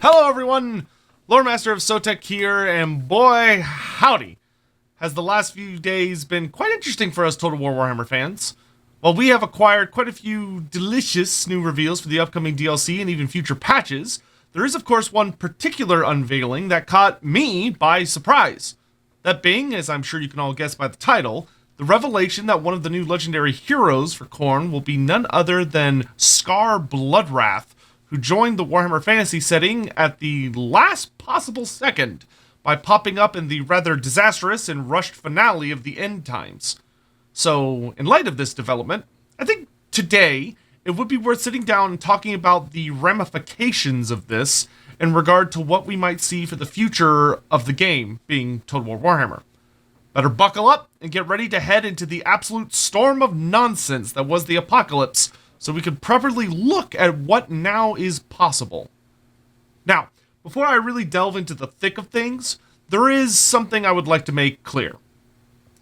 Hello everyone, Loremaster of Sotek here, and boy, howdy, has the last few days been quite interesting for us Total War Warhammer fans. While we have acquired quite a few delicious new reveals for the upcoming DLC and even future patches, there is of course one particular unveiling that caught me by surprise. That being, as I'm sure you can all guess by the title, the revelation that one of the new legendary heroes for Khorne will be none other than Skarr Bloodwrath, who joined the Warhammer Fantasy setting at the last possible second by popping up in the rather disastrous and rushed finale of the End Times. So, in light of this development, I think today it would be worth sitting down and talking about the ramifications of this in regard to what we might see for the future of the game, being Total War Warhammer. Better buckle up and get ready to head into the absolute storm of nonsense that was the apocalypse, so we can properly look at what now is possible. Now, before I really delve into the thick of things, there is something I would like to make clear.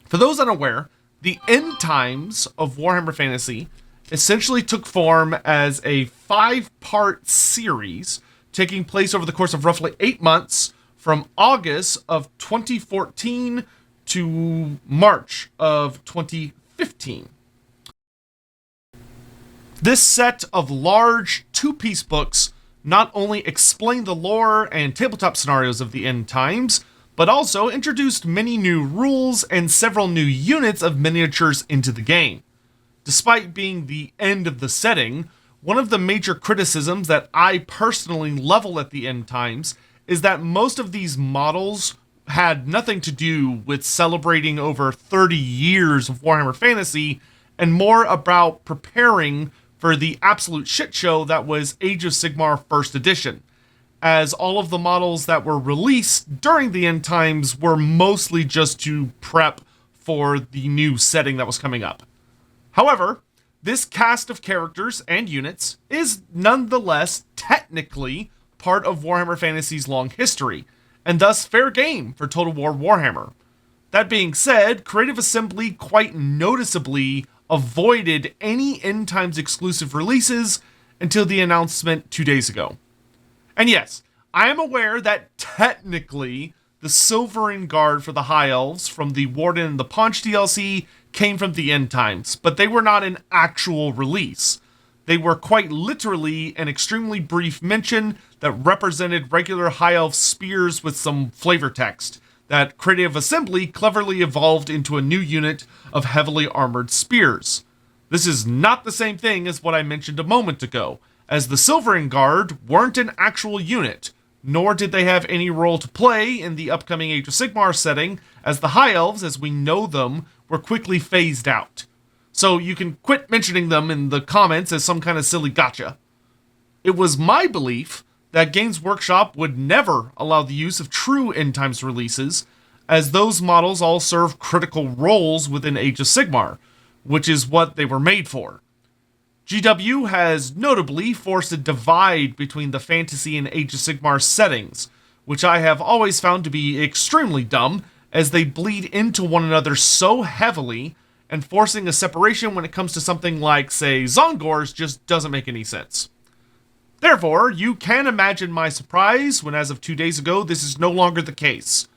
For those unaware, the End Times of Warhammer Fantasy essentially took form as a 5-part series taking place over the course of roughly 8 months from August of 2014 to March of 2015. This set of large 2-piece books not only explained the lore and tabletop scenarios of the End Times, but also introduced many new rules and several new units of miniatures into the game. Despite being the end of the setting, one of the major criticisms that I personally level at the End Times is that most of these models had nothing to do with celebrating over 30 years of Warhammer Fantasy, and more about preparing for the absolute shit show that was Age of Sigmar 1st Edition, as all of the models that were released during the End Times were mostly just to prep for the new setting that was coming up. However, this cast of characters and units is nonetheless technically part of Warhammer Fantasy's long history, and thus fair game for Total War Warhammer. That being said, Creative Assembly quite noticeably avoided any End Times exclusive releases until the announcement 2 days ago. And yes, I am aware that technically the Silvering Guard for the High Elves from the Warden and the Paunch DLC came from the End Times, but they were not an actual release. They were quite literally an extremely brief mention that represented regular High Elf spears with some flavor text that Creative Assembly cleverly evolved into a new unit of heavily armored spears. This is not the same thing as what I mentioned a moment ago, as the Silvering Guard weren't an actual unit, nor did they have any role to play in the upcoming Age of Sigmar setting, as the High Elves, as we know them, were quickly phased out. So you can quit mentioning them in the comments as some kind of silly gotcha. It was my belief that Games Workshop would never allow the use of true End Times releases, as those models all serve critical roles within Age of Sigmar, which is what they were made for. GW has notably forced a divide between the Fantasy and Age of Sigmar settings, which I have always found to be extremely dumb, as they bleed into one another so heavily, and forcing a separation when it comes to something like, say, Zongors just doesn't make any sense. Therefore, you can imagine my surprise when, as of 2 days ago, this is no longer the case.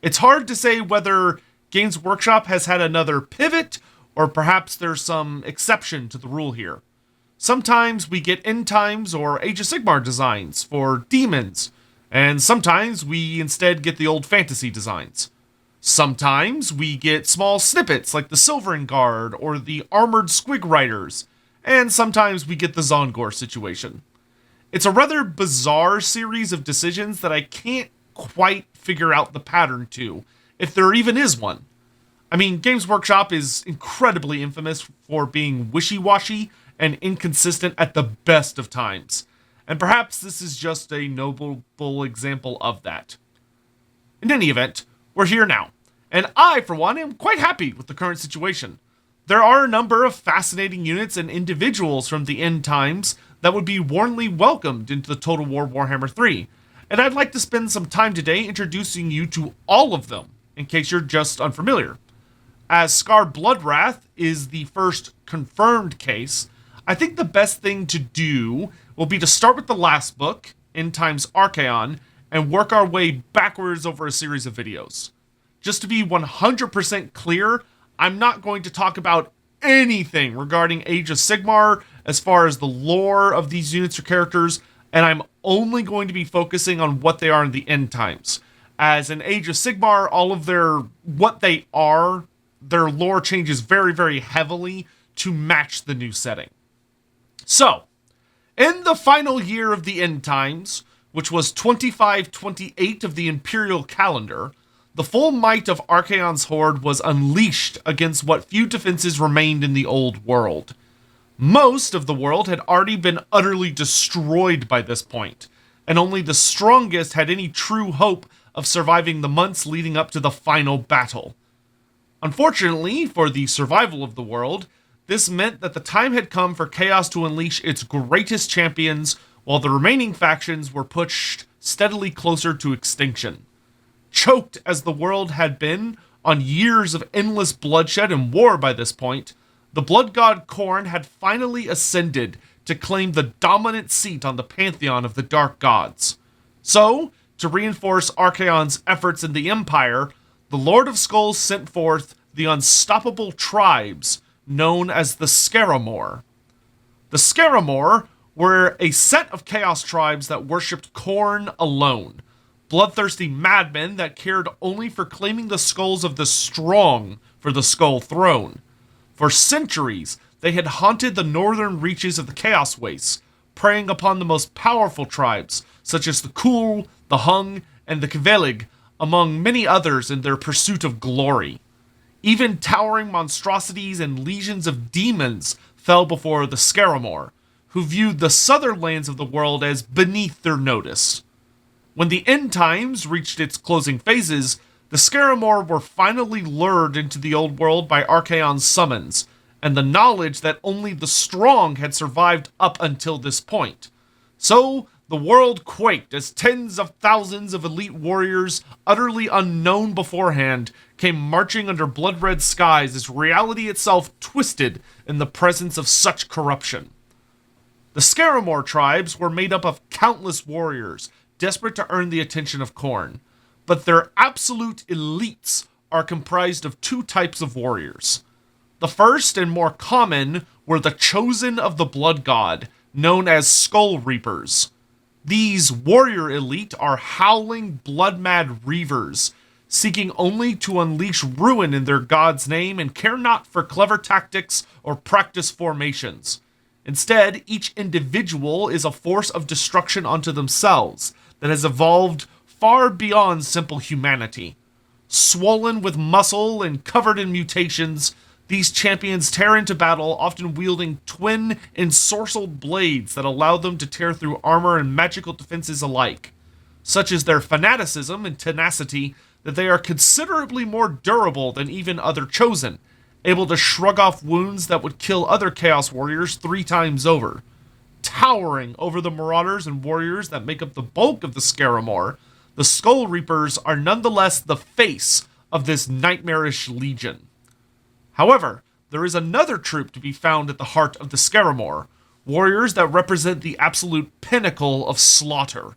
It's hard to say whether Games Workshop has had another pivot, or perhaps there's some exception to the rule here. Sometimes we get End Times or Age of Sigmar designs for demons, and sometimes we instead get the old fantasy designs. Sometimes we get small snippets like the Silvering Guard or the Armored Squig Riders, and sometimes we get the Zongor situation. It's a rather bizarre series of decisions that I can't quite figure out the pattern to, if there even is one. I mean, Games Workshop is incredibly infamous for being wishy-washy and inconsistent at the best of times, and perhaps this is just a notable example of that. In any event, we're here now, and I, for one, am quite happy with the current situation. There are a number of fascinating units and individuals from the End Times that would be warmly welcomed into the Total War Warhammer 3, and I'd like to spend some time today introducing you to all of them, in case you're just unfamiliar. As Skarr Bloodwrath is the first confirmed case, I think the best thing to do will be to start with the last book End Times Archaon and work our way backwards over a series of videos. Just to be 100% clear, I'm not going to talk about anything regarding Age of Sigmar as far as the lore of these units or characters, and I'm only going to be focusing on what they are in the End Times. As in Age of Sigmar, all of their lore changes very, very heavily to match the new setting. So, in the final year of the End Times, which was 2528 of the Imperial calendar, the full might of Archaon's horde was unleashed against what few defenses remained in the old world. Most of the world had already been utterly destroyed by this point, and only the strongest had any true hope of surviving the months leading up to the final battle. Unfortunately, for the survival of the world, this meant that the time had come for Chaos to unleash its greatest champions, while the remaining factions were pushed steadily closer to extinction. Choked as the world had been on years of endless bloodshed and war by this point, the blood god Khorne had finally ascended to claim the dominant seat on the pantheon of the dark gods. So, to reinforce Archaon's efforts in the Empire, the Lord of Skulls sent forth the unstoppable tribes known as the Skarr. The Skarr were a set of chaos tribes that worshipped Khorne alone, bloodthirsty madmen that cared only for claiming the skulls of the strong for the Skull Throne. For centuries, they had haunted the northern reaches of the Chaos Wastes, preying upon the most powerful tribes, such as the Khul, the Hung, and the Kvelig, among many others in their pursuit of glory. Even towering monstrosities and legions of demons fell before the Skarr, who viewed the southern lands of the world as beneath their notice. When the End Times reached its closing phases, the Skarr were finally lured into the old world by Archaon's summons, and the knowledge that only the strong had survived up until this point. So, the world quaked as tens of thousands of elite warriors, utterly unknown beforehand, came marching under blood-red skies as reality itself twisted in the presence of such corruption. The Skarr tribes were made up of countless warriors, desperate to earn the attention of Khorne, but their absolute elites are comprised of two types of warriors. The first and more common were the chosen of the blood god, known as Skull Reapers. These warrior elite are howling, blood-mad reavers, seeking only to unleash ruin in their god's name and care not for clever tactics or practice formations. Instead, each individual is a force of destruction unto themselves that has evolved far beyond simple humanity. Swollen with muscle and covered in mutations, these champions tear into battle, often wielding twin ensorcelled blades that allow them to tear through armor and magical defenses alike. Such is their fanaticism and tenacity that they are considerably more durable than even other chosen, able to shrug off wounds that would kill other Chaos Warriors 3 times over. Towering over the Marauders and Warriors that make up the bulk of the Skarr, the Skull Reapers are nonetheless the face of this nightmarish legion. However, there is another troop to be found at the heart of the Skarr, warriors that represent the absolute pinnacle of slaughter.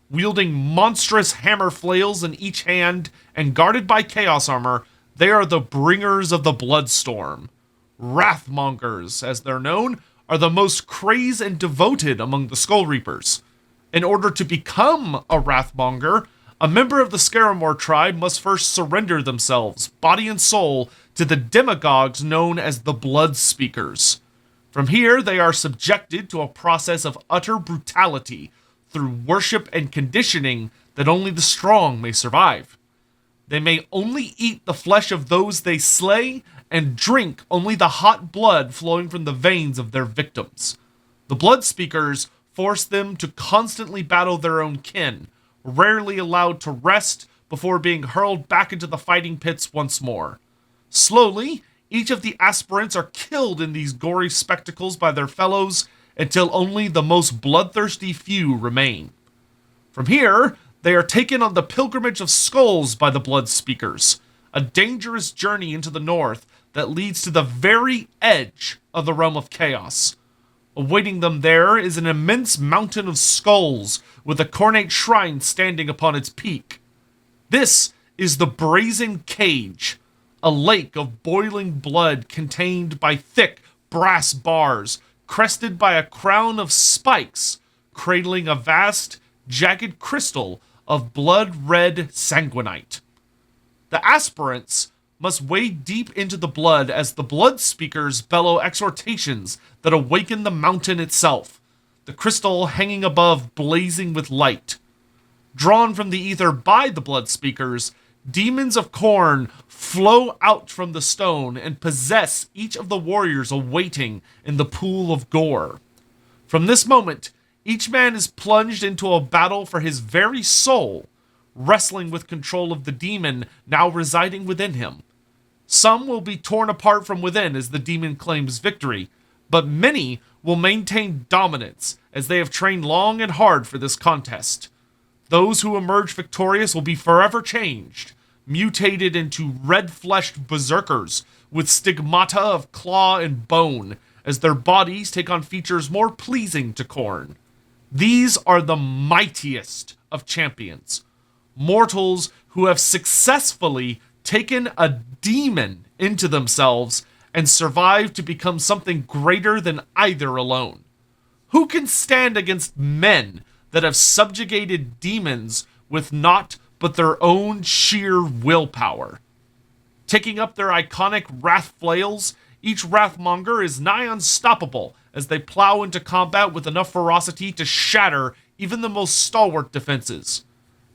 Wielding monstrous hammer flails in each hand and guarded by chaos armor, they are the bringers of the Bloodstorm. Wrathmongers, as they're known, are the most crazed and devoted among the Skull Reapers. In order to become a Wrathmonger, a member of the Skarr tribe must first surrender themselves, body and soul, to the demagogues known as the Blood Speakers. From here, they are subjected to a process of utter brutality through worship and conditioning that only the strong may survive. They may only eat the flesh of those they slay and drink only the hot blood flowing from the veins of their victims. The Blood Speakers force them to constantly battle their own kin, rarely allowed to rest before being hurled back into the fighting pits once more. Slowly, each of the aspirants are killed in these gory spectacles by their fellows until only the most bloodthirsty few remain. From here, they are taken on the Pilgrimage of Skulls by the Blood Speakers, a dangerous journey into the north that leads to the very edge of the realm of chaos. Awaiting them there is an immense mountain of skulls with a cornate shrine standing upon its peak. This is the Brazen Cage, a lake of boiling blood contained by thick brass bars, crested by a crown of spikes, cradling a vast, jagged crystal of blood-red sanguinite. The aspirants must wade deep into the blood as the blood speakers bellow exhortations that awaken the mountain itself, the crystal hanging above blazing with light. Drawn from the ether by the blood speakers, demons of Khorne flow out from the stone and possess each of the warriors awaiting in the pool of gore. From this moment, each man is plunged into a battle for his very soul, wrestling with control of the demon now residing within him. Some will be torn apart from within as the demon claims victory, but many will maintain dominance as they have trained long and hard for this contest. Those who emerge victorious will be forever changed, mutated into red-fleshed berserkers with stigmata of claw and bone as their bodies take on features more pleasing to Khorne. These are the mightiest of champions, mortals who have successfully taken a demon into themselves and survived to become something greater than either alone. Who can stand against men that have subjugated demons with naught but their own sheer willpower? Taking up their iconic wrath flails, each Wrathmonger is nigh unstoppable as they plow into combat with enough ferocity to shatter even the most stalwart defenses.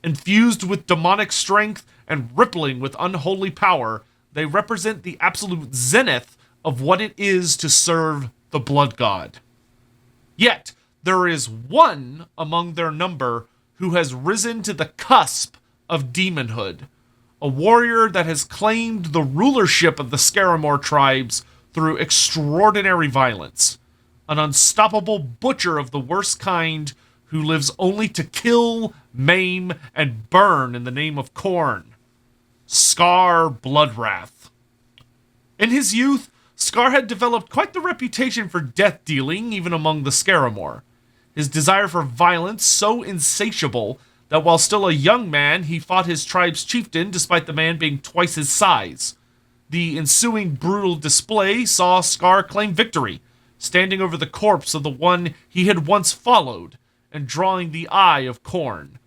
Infused with demonic strength and rippling with unholy power, they represent the absolute zenith of what it is to serve the Blood God. Yet, there is one among their number who has risen to the cusp of demonhood, a warrior that has claimed the rulership of the Skarr tribes through extraordinary violence, an unstoppable butcher of the worst kind who lives only to kill, maim, and burn in the name of Khorne. Skarr Bloodwrath. In his youth, Skarr had developed quite the reputation for death-dealing even among the Skarr. His desire for violence so insatiable that while still a young man, he fought his tribe's chieftain despite the man being twice his size. The ensuing brutal display saw Skarr claim victory, standing over the corpse of the one he had once followed, and drawing the eye of Khorne.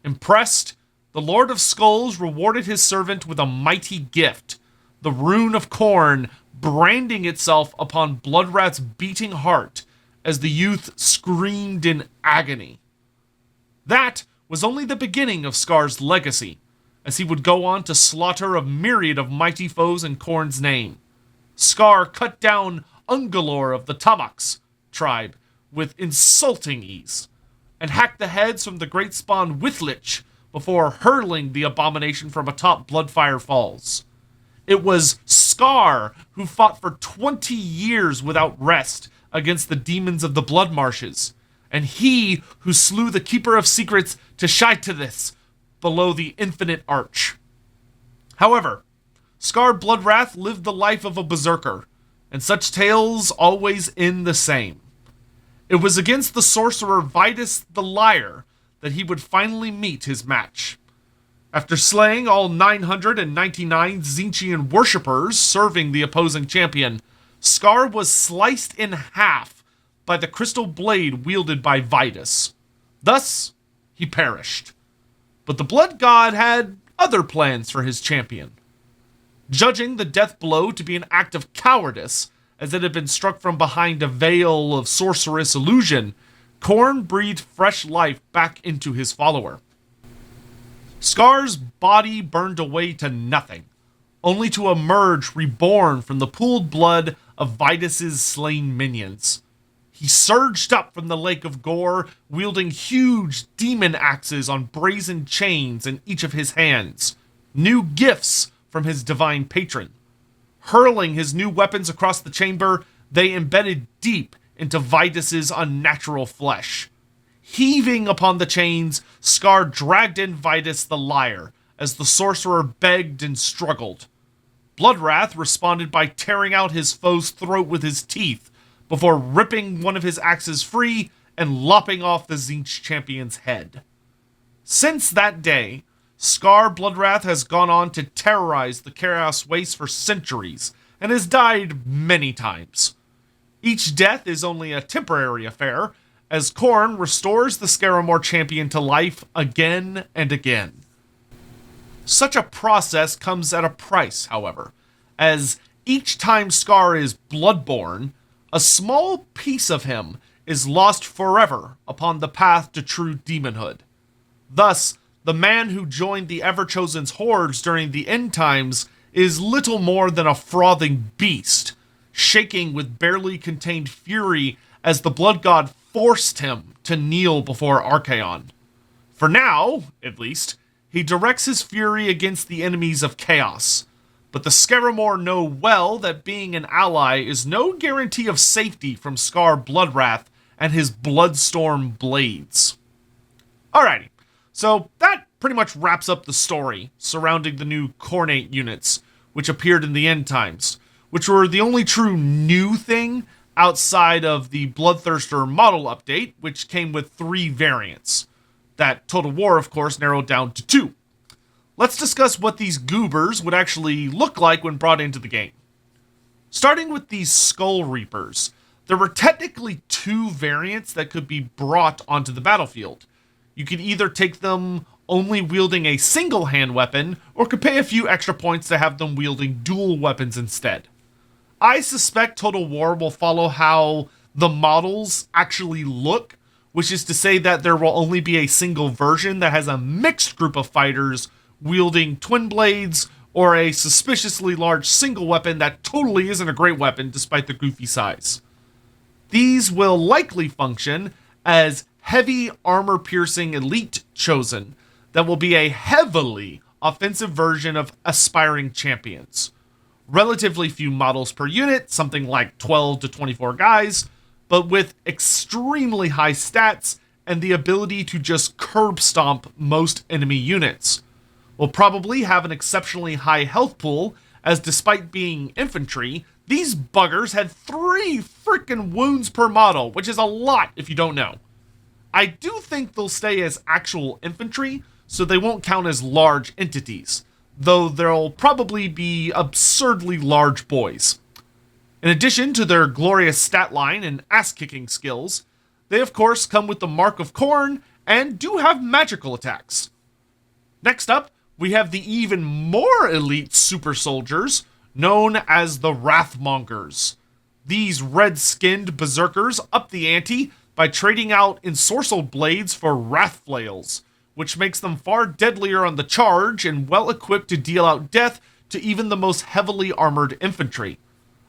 Impressed, the Lord of Skulls rewarded his servant with a mighty gift, the rune of Khorne branding itself upon Bloodwrath's beating heart as the youth screamed in agony. That was only the beginning of Skarr's legacy, as he would go on to slaughter a myriad of mighty foes in Khorne's name. Skarr cut down Ungolor of the Tamaks tribe with insulting ease, and hacked the heads from the great spawn Withlich before hurling the abomination from atop Bloodfire Falls. It was Skarr who fought for 20 years without rest against the demons of the Blood Marshes, and he who slew the Keeper of Secrets Teshaitis below the Infinite Arch. However, Skarr Bloodwrath lived the life of a berserker, and such tales always end the same. It was against the sorcerer Vitus the Liar that he would finally meet his match. After slaying all 999 Tzeentchian worshippers serving the opposing champion, Skarr was sliced in half by the crystal blade wielded by Vitus. Thus, he perished. But the Blood God had other plans for his champion. Judging the death blow to be an act of cowardice, as it had been struck from behind a veil of sorceress illusion, Khorne breathed fresh life back into his follower. Skarr's body burned away to nothing, only to emerge reborn from the pooled blood of Vitus's slain minions. He surged up from the lake of gore, wielding huge demon axes on brazen chains in each of his hands, new gifts from his divine patron. Hurling his new weapons across the chamber, they embedded deep into Vitus's unnatural flesh. Heaving upon the chains, Skarr dragged in Vitus the Liar as the sorcerer begged and struggled. Bloodwrath responded by tearing out his foe's throat with his teeth, before ripping one of his axes free and lopping off the Tzeentch champion's head. Since that day, Skarr Bloodwrath has gone on to terrorize the Chaos Waste for centuries, and has died many times. Each death is only a temporary affair, as Khorne restores the Skarramor champion to life again and again. Such a process comes at a price, however, as each time Skarr is bloodborne, a small piece of him is lost forever upon the path to true demonhood. Thus, the man who joined the Everchosen's hordes during the end times is little more than a frothing beast, shaking with barely contained fury as the blood god forced him to kneel before Archaon. For now, at least, he directs his fury against the enemies of chaos, but the Skarramor know well that being an ally is no guarantee of safety from Skarr Bloodwrath and his Bloodstorm blades. Alrighty, so that pretty much wraps up the story surrounding the new Khornate units, which appeared in the end times, which were the only true new thing outside of the Bloodthirster model update, which came with 3 variants. That Total War, of course, narrowed down to 2. Let's discuss what these goobers would actually look like when brought into the game. Starting with these Skull Reapers, there were technically 2 variants that could be brought onto the battlefield. You could either take them only wielding a single hand weapon, or could pay a few extra points to have them wielding dual weapons instead. I suspect Total War will follow how the models actually look, which is to say that there will only be a single version that has a mixed group of fighters wielding twin blades, or a suspiciously large single weapon that totally isn't a great weapon despite the goofy size. These will likely function as heavy armor-piercing elite chosen that will be a heavily offensive version of aspiring champions. Relatively few models per unit, something like 12 to 24 guys, but with extremely high stats and the ability to just curb stomp most enemy units. Will probably have an exceptionally high health pool, as despite being infantry, these buggers had 3 freaking wounds per model, which is a lot if you don't know. I do think they'll stay as actual infantry, so they won't count as large entities, though they'll probably be absurdly large boys. In addition to their glorious stat line and ass-kicking skills, they of course come with the Mark of Khorne and do have magical attacks. Next up, we have the even more elite super soldiers, known as the Wrathmongers. These red-skinned berserkers up the ante by trading out ensorcelled blades for wrath flails, which makes them far deadlier on the charge and well-equipped to deal out death to even the most heavily armored infantry.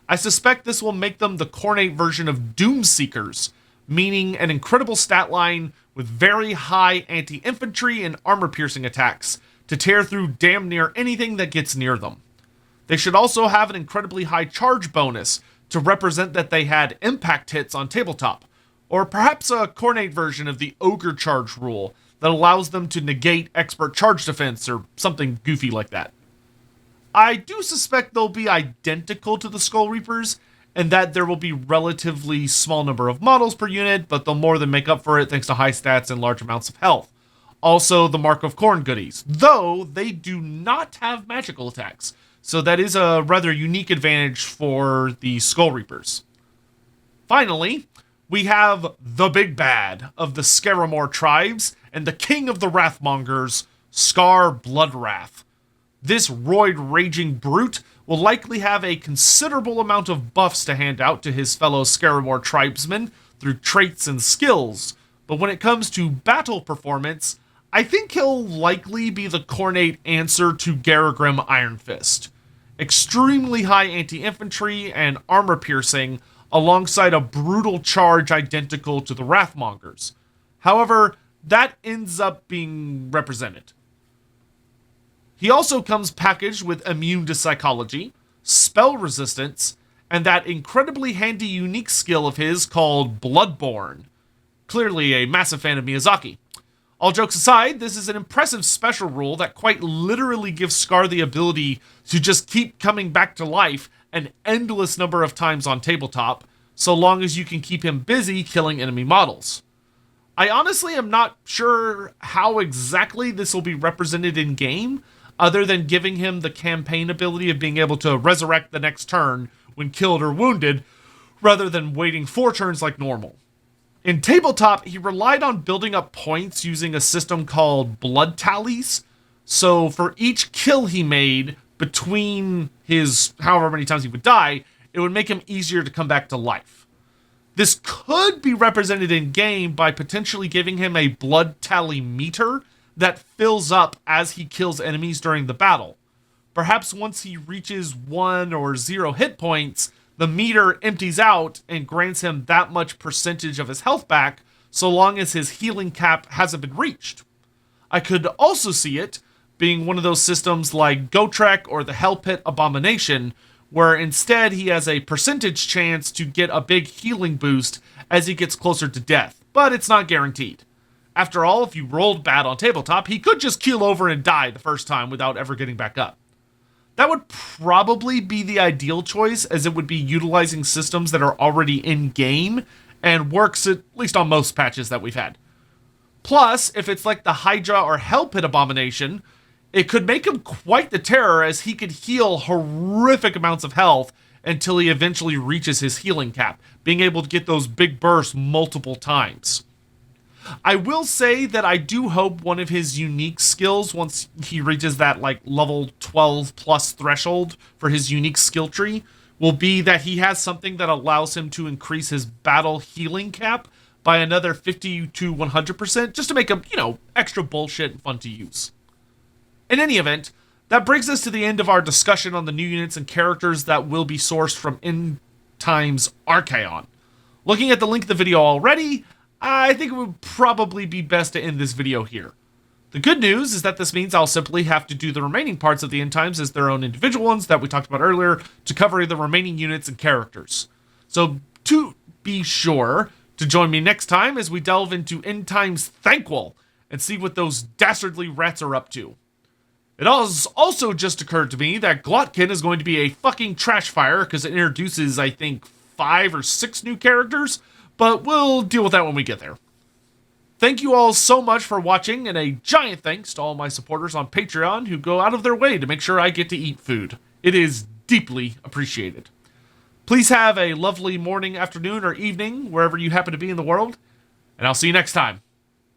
I suspect this will make them the Khornate version of Doomseekers, meaning an incredible stat line with very high anti-infantry and armor-piercing attacks to tear through damn near anything that gets near them. They should also have an incredibly high charge bonus to represent that they had impact hits on tabletop, or perhaps a Khornate version of the Ogre Charge rule that allows them to negate expert charge defense or something goofy like that. I do suspect they'll be identical to the Skull Reapers, and that there will be relatively small number of models per unit, but they'll more than make up for it thanks to high stats and large amounts of health. Also, the Mark of Khorne goodies, though they do not have magical attacks, so that is a rather unique advantage for the Skull Reapers. Finally, we have the big bad of the Skarramor tribes and the king of the Wrathmongers, Skarr Bloodwrath. This roid-raging brute will likely have a considerable amount of buffs to hand out to his fellow Skarramor tribesmen through traits and skills, but when it comes to battle performance, I think he'll likely be the Khornate answer to Garagrim Iron Fist. Extremely high anti-infantry and armor piercing, alongside a brutal charge identical to the Wrathmongers. However, that ends up being represented. He also comes packaged with immune to psychology, spell resistance, and that incredibly handy unique skill of his called Bloodborne. Clearly a massive fan of Miyazaki. All jokes aside, this is an impressive special rule that quite literally gives Skarr the ability to just keep coming back to life an endless number of times on tabletop, so long as you can keep him busy killing enemy models. I honestly am not sure how exactly this will be represented in game, other than giving him the campaign ability of being able to resurrect the next turn when killed or wounded, rather than waiting 4 turns like normal. In tabletop, he relied on building up points using a system called blood tallies, so for each kill he made between his however many times he would die, it would make him easier to come back to life. This could be represented in game by potentially giving him a blood tally meter that fills up as he kills enemies during the battle. Perhaps once he reaches 1 or 0 hit points, the meter empties out and grants him that much percentage of his health back, so long as his healing cap hasn't been reached. I could also see it being one of those systems like Gotrek or the Hell Pit Abomination, where instead he has a percentage chance to get a big healing boost as he gets closer to death, but it's not guaranteed. After all, if you rolled bad on tabletop, he could just keel over and die the first time without ever getting back up. That would probably be the ideal choice, as it would be utilizing systems that are already in-game and works at least on most patches that we've had. Plus, if it's like the Hydra or Hell Pit Abomination, it could make him quite the terror, as he could heal horrific amounts of health until he eventually reaches his healing cap, being able to get those big bursts multiple times. I will say that I do hope one of his unique skills, once he reaches that like level 12 plus threshold for his unique skill tree, will be that he has something that allows him to increase his battle healing cap by another 50 to 100%, just to make him, extra bullshit and fun to use. In any event, that brings us to the end of our discussion on the new units and characters that will be sourced from End Times Archaon. Looking at the link in the video already, I think it would probably be best to end this video here. The good news is that this means I'll simply have to do the remaining parts of the End Times as their own individual ones that we talked about earlier to cover the remaining units and characters. So to be sure to join me next time as we delve into End Times Thanquol and see what those dastardly rats are up to. It has also just occurred to me that Glotkin is going to be a fucking trash fire because it introduces, I think, 5 or 6 new characters, but we'll deal with that when we get there. Thank you all so much for watching, and a giant thanks to all my supporters on Patreon who go out of their way to make sure I get to eat food. It is deeply appreciated. Please have a lovely morning, afternoon, or evening wherever you happen to be in the world, and I'll see you next time.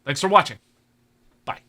Thanks for watching. Bye.